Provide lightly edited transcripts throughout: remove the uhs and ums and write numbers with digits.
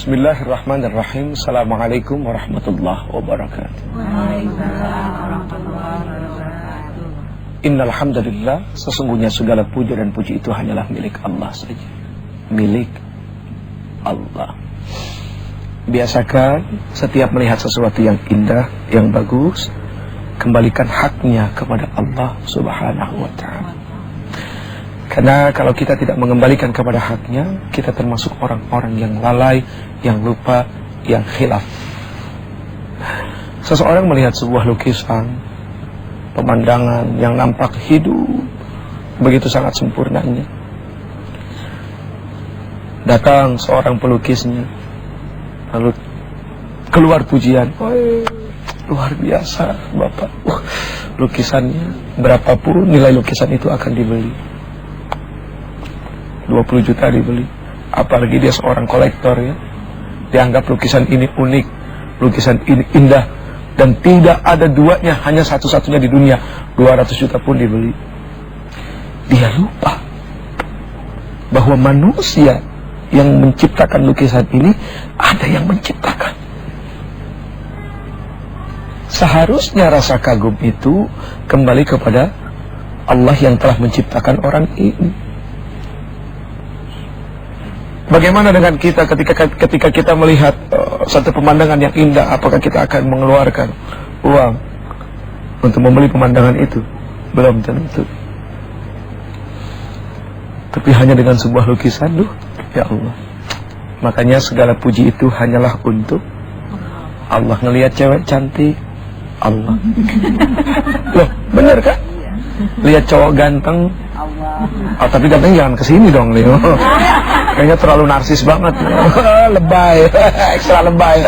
Bismillahirrahmanirrahim. Assalamualaikum warahmatullahi wabarakatuh. Waalaikumsalam warahmatullahi wabarakatuh. Innal hamdalillah, sesungguhnya segala puja dan puji itu hanyalah milik Allah saja. Milik Allah. Biasakan setiap melihat sesuatu yang indah, yang bagus, kembalikan haknya kepada Allah Subhanahu wa ta'ala. Karena kalau kita tidak mengembalikan kepada haknya, kita termasuk orang-orang yang lalai, yang lupa, yang khilaf. Seseorang melihat sebuah lukisan, pemandangan yang nampak hidup, begitu sangat sempurnanya. Datang seorang pelukisnya, lalu keluar pujian, luar biasa Bapak, lukisannya berapapun nilai lukisan itu akan dibeli, 20 juta dibeli. Apalagi dia seorang kolektor ya, dianggap lukisan ini unik, lukisan ini indah, dan tidak ada duanya, hanya satu-satunya di dunia, 200 juta pun dibeli. Dia lupa bahwa manusia yang menciptakan lukisan ini ada yang menciptakan. Seharusnya rasa kagum itu kembali kepada Allah yang telah menciptakan orang ini. Bagaimana dengan kita ketika kita melihat satu pemandangan yang indah, apakah kita akan mengeluarkan uang untuk membeli pemandangan itu? Belum tentu. Tapi hanya dengan sebuah lukisan, ya Allah. Makanya segala puji itu hanyalah untuk Allah. Ngelihat cewek cantik, Allah. Loh, bener kan? Lihat cowok ganteng, Allah. Tapi ganteng jangan kesini dong, Leo. Kayaknya terlalu narsis banget. Lebay, ekstra lebay.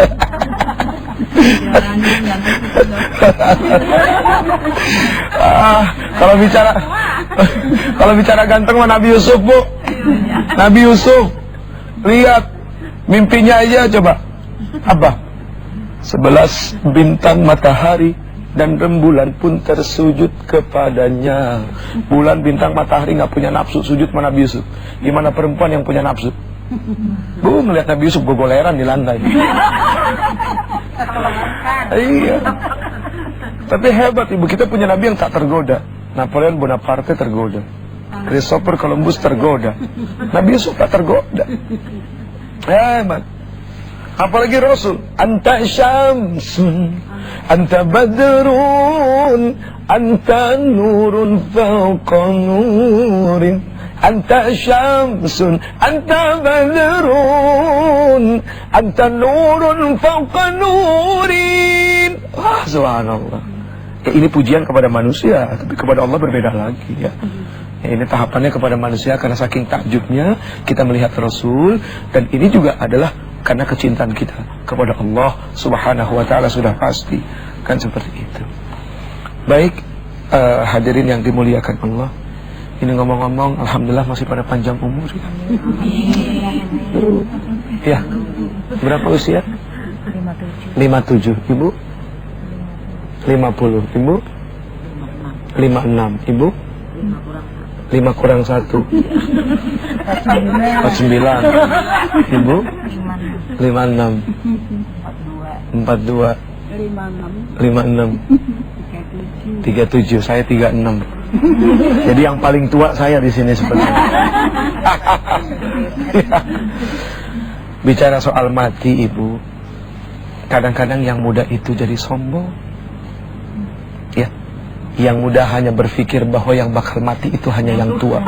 Kalau bicara ganteng mah Nabi Yusuf, Bu. Nabi Yusuf, lihat mimpinya aja coba. Apa? 11 bintang matahari dan rembulan pun tersujud kepadanya. Bulan, bintang, matahari nggak punya nafsu, sujud sama Nabi Yusuf. Gimana perempuan yang punya nafsu? Bu, melihat Nabi Yusuf gogoleran di lantai. Iya. Tapi hebat Ibu, kita punya Nabi yang tak tergoda. Napoleon Bonaparte tergoda, Christopher Columbus tergoda, Nabi Yusuf tak tergoda. Hebat. Apalagi Rasul, anta syamsun, anta badrun, anta nurun fauqa nurin, anta syamsun, anta badrun, anta nurun fauqa nurin. Wah, subhanallah. Ini pujian kepada manusia, tapi kepada Allah berbeda lagi ya. Ini tahapannya kepada manusia karena saking takjubnya kita melihat Rasul, dan ini juga adalah karena kecintaan kita kepada Allah Subhanahu wa ta'ala, sudah pasti kan seperti itu. Baik, hadirin yang dimuliakan Allah, ini ngomong-ngomong alhamdulillah masih pada panjang umur ya. Ya. Berapa usia? 57. Ibu? 50. Ibu? 56. Ibu? 5 kurang 1 49. Ibu? 56. 42. 56. 37. Saya 36. Jadi yang paling tua saya di sini sebenarnya. Bicara soal mati Ibu, kadang-kadang yang muda itu jadi sombong. Ya. Yang muda hanya berpikir bahwa yang bakal mati itu hanya yang tua.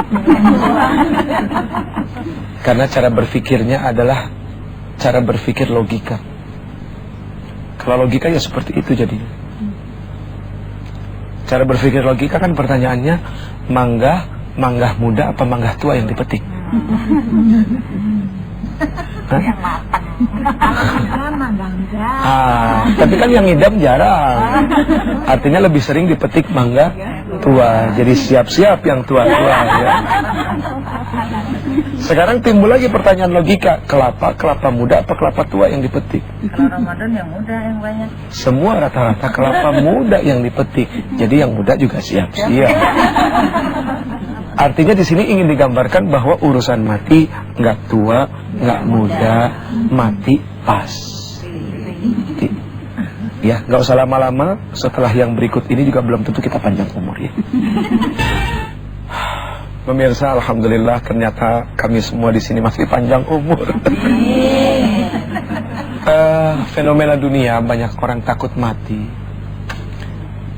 Karena cara berpikirnya adalah cara berpikir logika. Kalau logika ya seperti itu jadinya. Cara berpikir logika kan pertanyaannya, mangga muda apa mangga tua yang dipetik? Hah? Tapi kan yang ngidam jarang. Artinya lebih sering dipetik mangga tua. Jadi siap-siap yang tua-tua ya. Sekarang timbul lagi pertanyaan logika, kelapa muda apa kelapa tua yang dipetik? Kalau Ramadan yang muda yang banyak. Semua rata-rata kelapa muda yang dipetik. Jadi yang muda juga siap-siap. Artinya di sini ingin digambarkan bahwa urusan mati nggak tua, nggak muda, mati pas. Ya, nggak usah lama-lama. Setelah yang berikut ini juga belum tentu kita panjang umur ya. Pemirsa, alhamdulillah ternyata kami semua di sini masih panjang umur. Fenomena dunia banyak orang takut mati.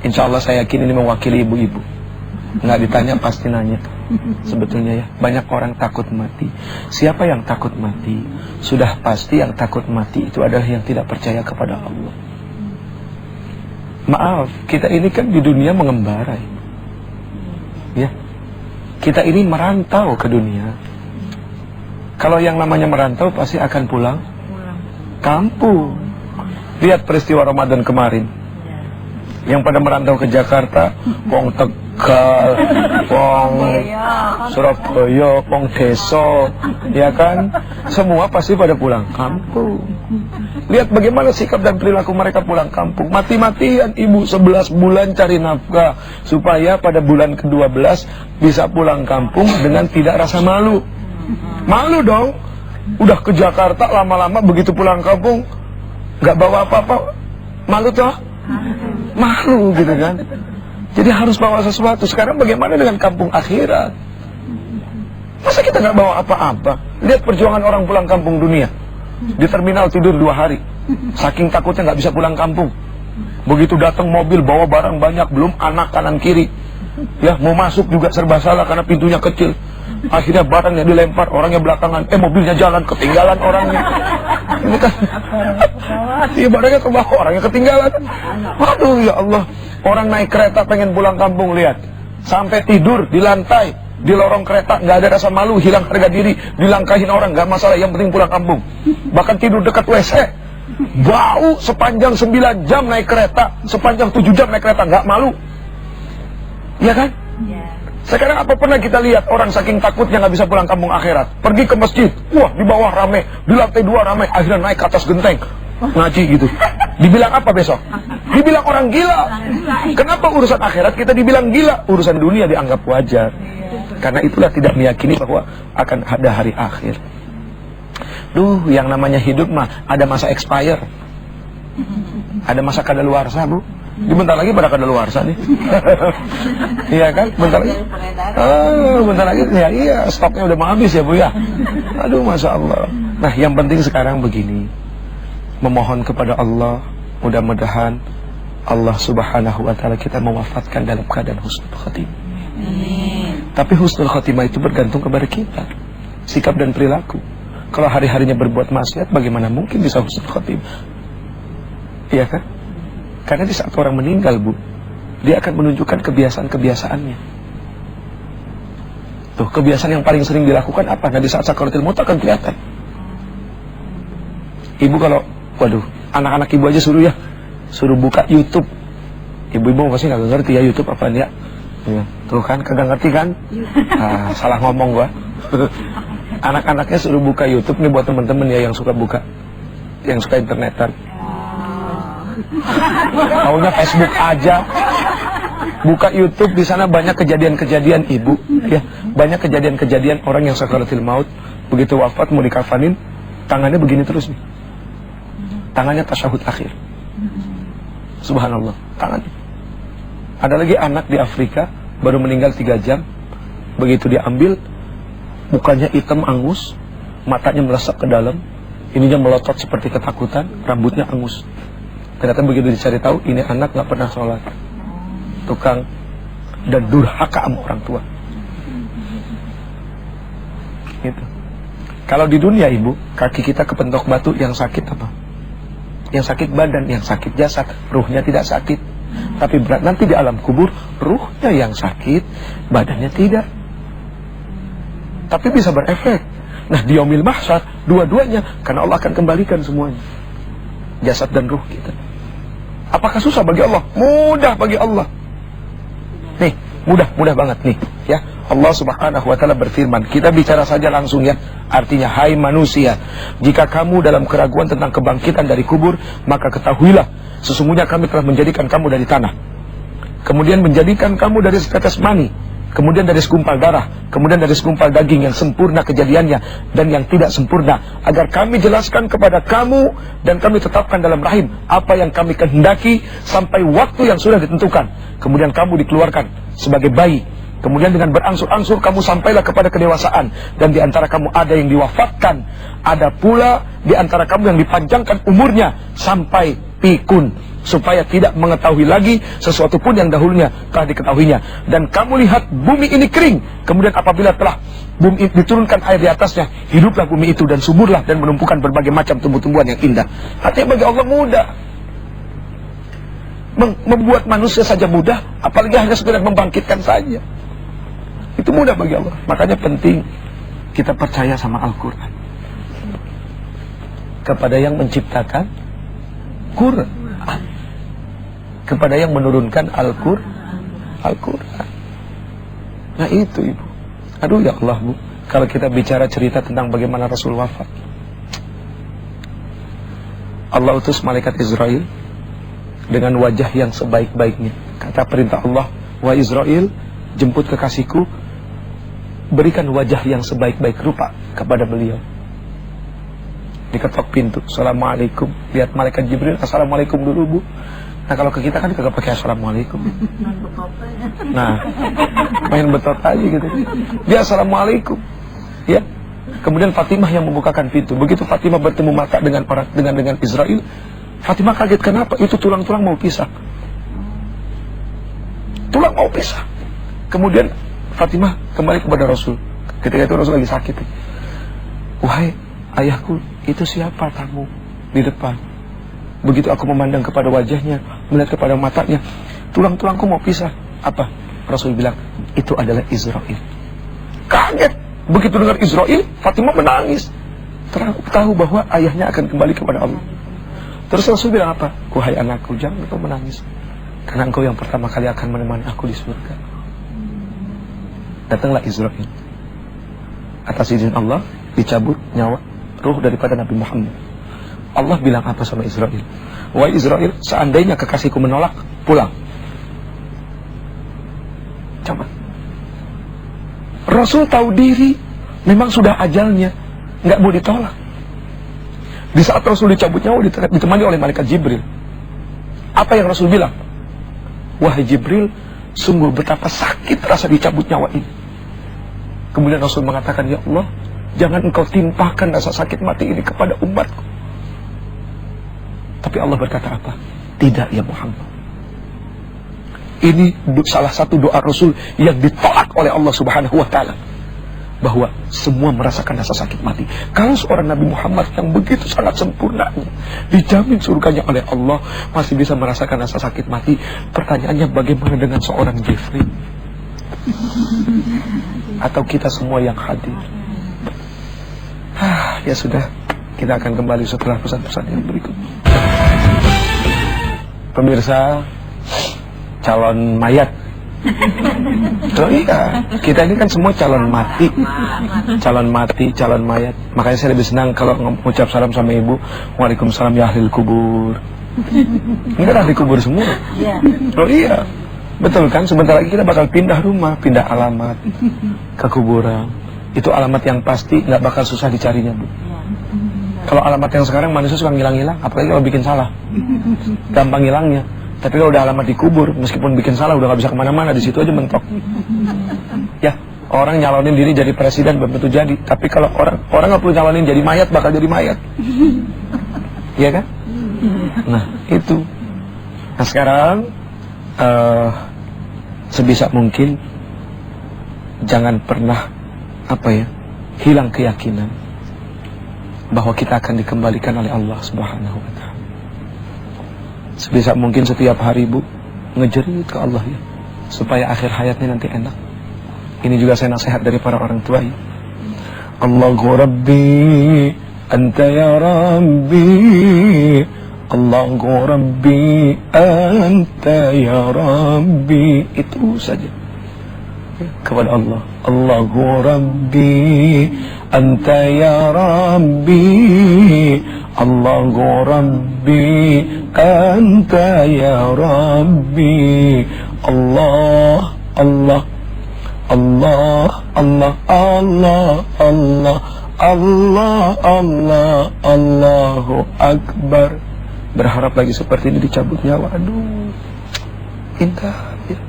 Insya Allah saya yakin ini mewakili ibu-ibu. Nggak ditanya pasti nanya. Sebetulnya ya, banyak orang takut mati. Siapa yang takut mati? Sudah pasti yang takut mati itu adalah yang tidak percaya kepada Allah. Maaf, kita ini kan di dunia mengembara. Ya, kita ini merantau ke dunia. Kalau yang namanya merantau pasti akan pulang kampung. Lihat peristiwa Ramadan kemarin. Yang pada merantau ke Jakarta, wong Tegal, wong Surabaya, wong Desa, ya kan? Semua pasti pada pulang kampung. Lihat bagaimana sikap dan perilaku mereka pulang kampung. Mati-matian ibu 11 bulan cari nafkah supaya pada bulan ke-12 bisa pulang kampung dengan tidak rasa malu. Malu dong. Udah ke Jakarta lama-lama begitu pulang kampung nggak bawa apa-apa. Malu toh? Malu gitu kan. Jadi harus bawa sesuatu. Sekarang bagaimana dengan kampung akhirat? Masa kita nggak bawa apa-apa? Lihat perjuangan orang pulang kampung dunia. Di terminal tidur 2 hari. Saking takutnya nggak bisa pulang kampung. Begitu datang mobil bawa barang banyak, belum anak kanan kiri. Ya, mau masuk juga serba salah karena pintunya kecil. Akhirnya barangnya dilempar, orangnya belakangan. Mobilnya jalan, ketinggalan orangnya. Ini kan, iya barangnya ke bawah, orangnya ketinggalan. Waduh ya Allah. Orang naik kereta pengen pulang kampung, lihat. Sampai tidur di lantai, di lorong kereta, nggak ada rasa malu, hilang harga diri, dilangkahin orang, nggak masalah, yang penting pulang kampung. Bahkan tidur dekat WC. Bau sepanjang 9 jam naik kereta, sepanjang 7 jam naik kereta, nggak malu. Iya kan? Sekarang apa pernah kita lihat orang saking takutnya nggak bisa pulang kampung akhirat, pergi ke masjid, wah di bawah rame, di lantai 2 rame, akhirnya naik ke atas genteng ngaji gitu. Dibilang apa besok? Dibilang orang gila. Kenapa urusan akhirat kita dibilang gila? Urusan dunia dianggap wajar. Karena itulah tidak meyakini bahwa akan ada hari akhir. Duh, yang namanya hidup mah ada masa expire, ada masa kadaluarsa, Bu. Bentar lagi pada kadaluarsa nih. Iya kan? Bentar lagi. Bentar lagi ya, iya, stoknya udah mau habis ya, Bu ya. Aduh, Masya Allah. Nah, yang penting sekarang begini. Memohon kepada Allah, mudah-mudahan Allah Subhanahu wa taala kita mewafatkan dalam keadaan husnul khotimah. Tapi husnul khotimah itu bergantung kepada kita, sikap dan perilaku. Kalau hari-harinya berbuat maksiat, bagaimana mungkin bisa husnul khotimah? Iya kan? Karena di saat orang meninggal, Bu, dia akan menunjukkan kebiasaan-kebiasaannya. Tuh, kebiasaan yang paling sering dilakukan apa? Nah, di saat sakaratul maut akan kelihatan. Ibu kalau, waduh, anak-anak ibu aja suruh buka YouTube. Ibu-ibu pasti nggak ngerti ya YouTube apaan ya. Tuh kan, kagak ngerti kan? Salah ngomong gua. Anak-anaknya suruh buka YouTube nih buat teman-teman ya yang suka buka, yang suka internetan. Taunya Facebook aja. Buka YouTube, di sana banyak kejadian-kejadian ibu, ya, banyak kejadian-kejadian orang yang sakaratul maut, begitu wafat mau dikafanin, tangannya begini terus nih. Tangannya tasyahud akhir. Subhanallah, tangannya. Ada lagi anak di Afrika baru meninggal 3 jam, begitu diambil, mukanya hitam angus, matanya melesak ke dalam, ininya melotot seperti ketakutan, rambutnya angus. Ternyata begitu dicari tahu, ini anak nggak pernah sholat, tukang dan durhaka sama orang tua. Gitu. Kalau di dunia ibu, kaki kita kepentok batu, yang sakit apa? Yang sakit badan, yang sakit jasad, ruhnya tidak sakit. Tapi berat nanti di alam kubur, ruhnya yang sakit, badannya tidak. Tapi bisa berefek. Nah, di yaumil mahsyar, dua-duanya, karena Allah akan kembalikan semuanya, jasad dan ruh kita. Apakah susah bagi Allah? Mudah bagi Allah. Nih, mudah banget nih, ya. Allah Subhanahu wa taala berfirman, kita bicara saja langsung ya. Artinya, hai manusia, jika kamu dalam keraguan tentang kebangkitan dari kubur, maka ketahuilah, sesungguhnya kami telah menjadikan kamu dari tanah, kemudian menjadikan kamu dari setetes mani, kemudian dari segumpal darah, kemudian dari segumpal daging yang sempurna kejadiannya dan yang tidak sempurna, agar kami jelaskan kepada kamu dan kami tetapkan dalam rahim apa yang kami kehendaki sampai waktu yang sudah ditentukan. Kemudian kamu dikeluarkan sebagai bayi, kemudian dengan berangsur-angsur kamu sampailah kepada kedewasaan, dan di antara kamu ada yang diwafatkan, ada pula di antara kamu yang dipanjangkan umurnya sampai pikun, supaya tidak mengetahui lagi sesuatu pun yang dahulunya telah diketahuinya. Dan kamu lihat bumi ini kering, kemudian apabila telah bumi diturunkan air di atasnya, hiduplah bumi itu dan suburlah dan menumpukan berbagai macam tumbuh-tumbuhan yang indah. Artinya bagi Allah mudah. Membuat manusia saja mudah, apalagi hanya sekedar membangkitkan saja. Itu mudah bagi Allah. Makanya penting kita percaya sama Al-Quran, kepada yang menciptakan Quran, kepada yang menurunkan Al-Quran. Nah itu ibu. Aduh ya Allah bu, kalau kita bicara cerita tentang bagaimana Rasul wafat, Allah utus malaikat Israel dengan wajah yang sebaik-baiknya. Kata perintah Allah, wa Israel, jemput kekasihku, berikan wajah yang sebaik-baik rupa kepada beliau. Diketok pintu, assalamualaikum. Lihat malaikat Jibril, assalamualaikum dulu bu. Nah kalau ke kita kan kagak pakai assalamualaikum. Nah main betot aja gitu. Dia assalamualaikum, ya. Kemudian Fatimah yang membukakan pintu. Begitu Fatimah bertemu mata dengan Israel, Fatimah kaget, kenapa? Itu tulang-tulang mau pisah. Tulang mau pisah. Kemudian Fatimah kembali kepada Rasul. Ketika itu Rasul lagi sakit. Wahai ayahku, itu siapa tamu di depan? Begitu aku memandang kepada wajahnya, melihat kepada matanya, tulang-tulangku mau pisah. Apa? Rasul bilang, itu adalah Israel. Kaget. Begitu dengar Israel, Fatimah menangis. Tahu bahwa ayahnya akan kembali kepada Allah. Terus Rasul bilang apa? Wahai anakku, jangan engkau menangis, karena engkau yang pertama kali akan menemani aku di surga. Datanglah Israel. Atas izin Allah, dicabut nyawa, ruh daripada Nabi Muhammad. Allah bilang apa sama Israel? Wahai Israel, seandainya kekasihku menolak, pulang. Coba. Rasul tahu diri, memang sudah ajalnya, nggak mau ditolak. Di saat Rasul dicabut nyawa, ditemani oleh malaikat Jibril. Apa yang Rasul bilang? Wahai Jibril, sungguh betapa sakit rasa dicabut nyawa ini. Kemudian Rasul mengatakan, ya Allah, jangan engkau timpakan rasa sakit mati ini kepada umatku. Tapi Allah berkata apa? Tidak ya Muhammad. Ini salah satu doa Rasul yang ditolak oleh Allah Subhanahu wa ta'ala, bahwa semua merasakan rasa sakit mati. Kalau seorang Nabi Muhammad yang begitu sangat sempurnanya, dijamin surganya oleh Allah, masih bisa merasakan rasa sakit mati, pertanyaannya bagaimana dengan seorang Jeffrey? Atau kita semua yang hadir? Ya sudah, kita akan kembali setelah pesan-pesan yang berikut. Pemirsa, calon mayat. Oh iya, kita ini kan semua calon mati, calon mayat. Makanya saya lebih senang kalau mengucap salam sama ibu, waalaikumsalam ya ahli kubur. Ini kan ahli kubur semua. Oh iya, betul kan? Sebentar lagi kita bakal pindah rumah, pindah alamat ke kuburan. Itu alamat yang pasti nggak bakal susah dicarinya bu. Kalau alamat yang sekarang manusia suka ngilang-ngilang, apalagi kalau bikin salah, gampang ngilangnya. Tapi kalau udah alamat dikubur, meskipun bikin salah udah gak bisa kemana-mana, di situ aja mentok. Ya, orang nyalonin diri jadi presiden belum tentu jadi. Tapi kalau orang nggak perlu nyalonin jadi mayat, bakal jadi mayat. Iya kan? Nah itu. Nah sekarang sebisa mungkin jangan pernah hilang keyakinan bahwa kita akan dikembalikan oleh Allah Subhanahu wa ta'ala. Sebisa mungkin setiap hari bu ngejerit ke Allah ya, supaya akhir hayatnya nanti enak. Ini juga saya nasihat dari para orang tua ya. Allahu Rabbi Anta ya Rabbi, Allahu Rabbi Anta ya Rabbi. Itu saja kepada Allah. Allahu Rabbi Anta ya Rabbi, Allahu Rabbi Anta ya Rabbi. Allah Allah, Allah, Allah, Allah, Allah, Allah, Allahu Akbar. Berharap lagi seperti ini dicabut nyawa. Aduh, indah ya.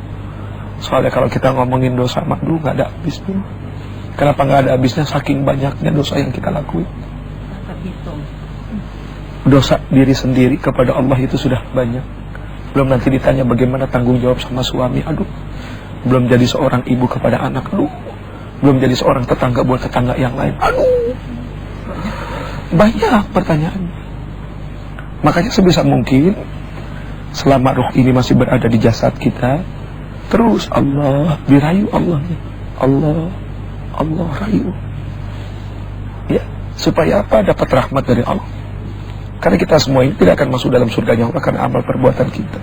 Soalnya kalau kita ngomongin dosa, aduh gak ada habisnya. Kenapa gak ada habisnya? Saking banyaknya dosa yang kita lakuin. Dosa diri sendiri kepada Allah itu sudah banyak. Belum nanti ditanya bagaimana tanggung jawab sama suami. Aduh, belum jadi seorang ibu kepada anak. Aduh, belum jadi seorang tetangga buat tetangga yang lain. Aduh, banyak pertanyaan. Makanya sebisa mungkin selama ruh ini masih berada di jasad kita, terus Allah, dirayu Allahnya. Allah, Allah rayu. Ya, supaya apa? Dapat rahmat dari Allah. Karena kita semua ini tidak akan masuk dalam surganya Allah karena amal perbuatan kita.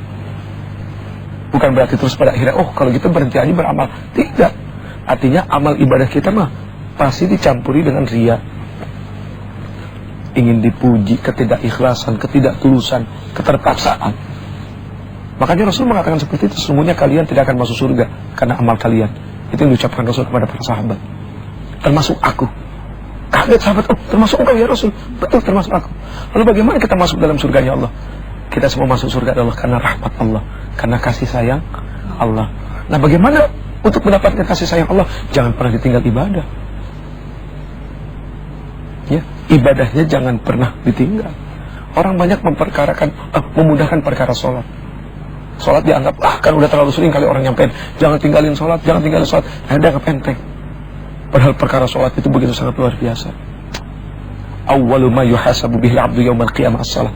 Bukan berarti terus pada akhirnya, oh kalau gitu berhenti aja beramal. Tidak. Artinya amal ibadah kita mah pasti dicampuri dengan riya. Ingin dipuji, ketidakikhlasan, ketidaktulusan, keterpaksaan. Makanya Rasul mengatakan seperti itu. Sesungguhnya kalian tidak akan masuk surga karena amal kalian. Itu yang diucapkan Rasul kepada para sahabat. Termasuk aku. Kaget sahabat, oh termasuk engkau ya Rasul. Betul, termasuk aku. Lalu bagaimana kita masuk dalam surganya Allah? Kita semua masuk surga Allah karena rahmat Allah, karena kasih sayang Allah. Nah bagaimana untuk mendapatkan kasih sayang Allah? Jangan pernah ditinggal ibadah. Ya, ibadahnya jangan pernah ditinggal. Orang banyak memudahkan perkara sholat. Sholat dianggap, kan udah terlalu sering kali orang nyampein, jangan tinggalin sholat, jangan tinggalin sholat. Nah, dianggap enteng. Padahal perkara sholat itu begitu sangat luar biasa. Awwalu ma yuhasabu bihi al-'abdu yaumal qiyamah as-shalah.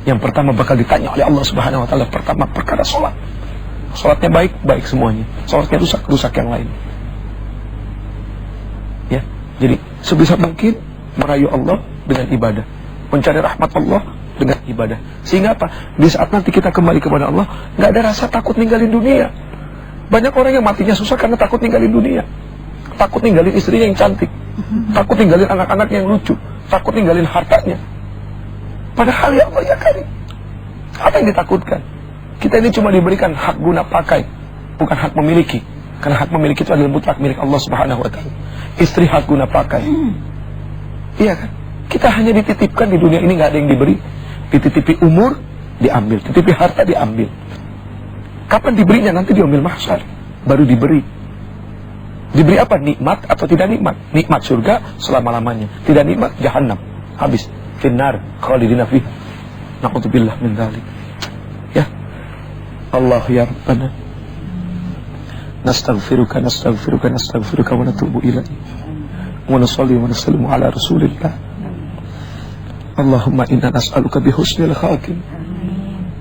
Yang pertama bakal ditanya oleh Allah Subhanahu wa taala pertama perkara sholat. Sholatnya baik, baik semuanya. Sholatnya rusak, rusak yang lain. Ya, jadi sebisa mungkin merayu Allah dengan ibadah, mencari rahmat Allah dengan ibadah. Sehingga apa? Di saat nanti kita kembali kepada Allah, nggak ada rasa takut ninggalin dunia. Banyak orang yang matinya susah karena takut ninggalin dunia. Takut ninggalin istrinya yang cantik, takut ninggalin anak-anak yang lucu, takut ninggalin hartanya. Padahal ya Allah ya Karim, apa yang ditakutkan? Kita ini cuma diberikan hak guna pakai, bukan hak memiliki. Karena hak memiliki itu adalah mutlak milik Allah Subhanahu wa taala. Istri hak guna pakai. Iya kan? Kita hanya dititipkan di dunia ini, nggak ada yang diberi. Dititipi umur diambil, titipi harta diambil. Kapan diberinya? Nanti di yaumil mahsyar baru diberi. Diberi apa? Nikmat atau tidak nikmat? Nikmat surga selama-lamanya. Tidak nikmat jahannam. Habis. Finnar khalidina fiha. Na'udzubillah min dzalik. Ya. Allah ya Rabbana. Nastaghfiruka nastaghfiruka nastaghfiruka wa natubu ilaik. Wa nusalli wa nusallimu ala Rasulillah. Allahumma inna nas'aluka bi husnil khatim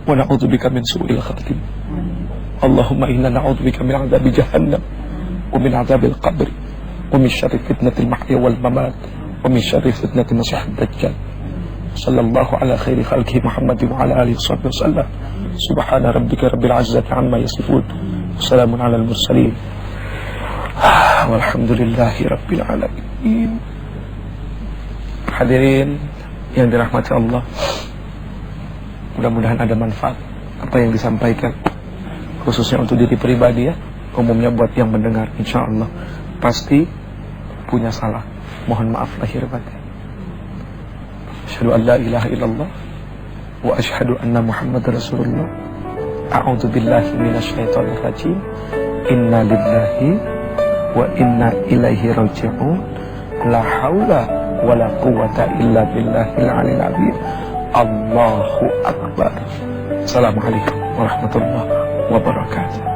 wa na'udzubika min su'il khatim. Allahumma inna na'udzubika min 'adzabi jahannam ومن عذاب القبر ومن شر فتنة المحيا والممات ومن شر فتنة المسيح الدجال صلى الله على خير خلقه محمد وعلى آله وصحبه وسلم سبحان ربك رب العزة عما يصفون وسلام على المرسلين والحمد لله رب العالمين. Hadirin yang dirahmati Allah, mudah-mudahan ada manfaat apa yang disampaikan, khususnya untuk diri pribadi ya. Umumnya buat yang mendengar, insya Allah pasti punya salah. Mohon maaf lahir batin. Asyhadu an la ilaha illallah wa asyhadu anna Muhammad Rasulullah. A'udzu billahi minasyaitonir rajim. Inna lillahi wa inna ilaihi raji'un. La haula wa la quwwata illa billahil aliyil azim. Allahu akbar. Assalamualaikum warahmatullahi wabarakatuh.